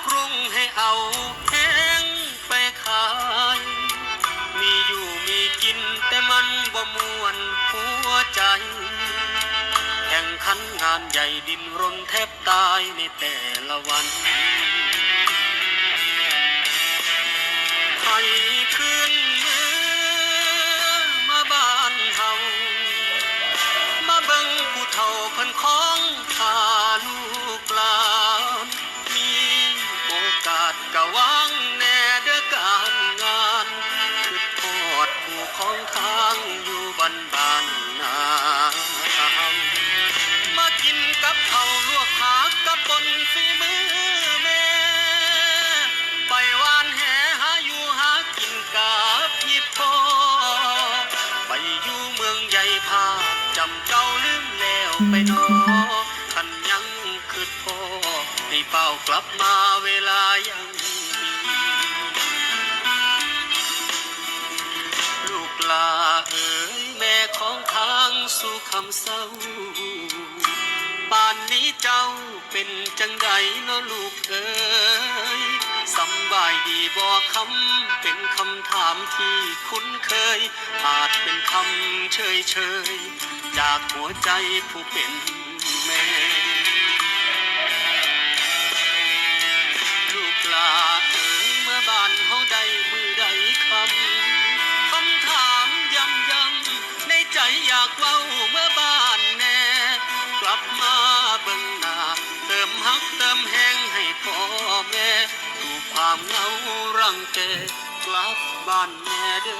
กรุงให้เอาแห้งไปขายมีอยู่มีกินแต่มันบ่มวนหัวใจแข่งขันงานใหญ่ดินรนแทบตายในแต่ละวันให้คืนเมืองมาบ้านเฮามาเบิ่งผู้เฒ่าเพิ่นของพาลูกหลานมีโอกาสกะวางแน่เด้อการงานคือทอดผู้ของทางอยู่บ้านนามากินกับข้าวลวกผักกับปนฝีมือแม่ไปวานแหหาอยู่หากินกับพี่พ่อไปอยู่เมืองใหญ่ภาคจำเก่าลืมแล้วไปนอคันยังคือพ่อให้เฝ้ากลับมาเวลายังมีลูกลาเอ๋ยแม่ของทางสู่คำเศร้าป่านนี้เจ้าเป็นจังใดเนาะลูกเอ๋ยสำบายดีบ่คำเป็นคำถามที่คุ้นเคยอาจเป็นคำเฉยๆจากหัวใจผู้เป็นแม่ลูกลาเอ๋ยเมื่อบ้านเฮาได้มือใดคำถามย้ำๆในใจอยากเว้าเมื่อบ้านแน่กลับมาเบิ่งหน้าเติมฮักเติมแห้งให้พ่อแม่ถูกความเหงารังแกกลับบ้านแม่เด้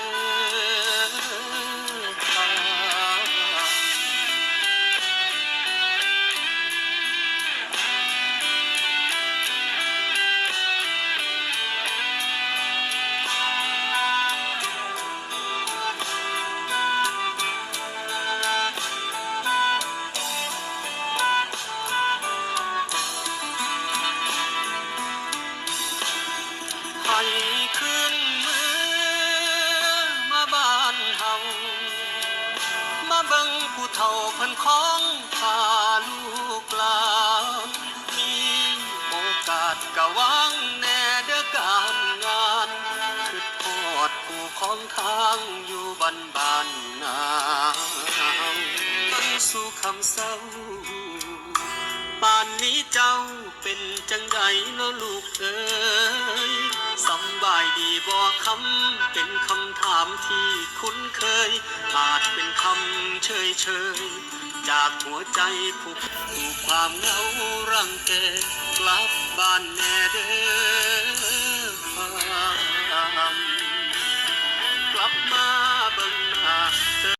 ให้คืนเมืองมาบ้านเฮามาเบิ่งผู้เฒ่าเพิ่นของพาลูกหลานมีโอกาสกะวางแน่เด้อการงานคือทอดผู้ของทางอยู่บ้านนาตั้งสู่คำเศร้าป่านนี้เจ้าเป็นจังใดเนาะลูกเอ๋ยสำบายดีบ่คำเป็นคำถามที่คุ้นเคยอาจเป็นคำเฉยๆจากหัวใจผู้ถูกความเหงารังแกกลับบ้านแน่เด้อ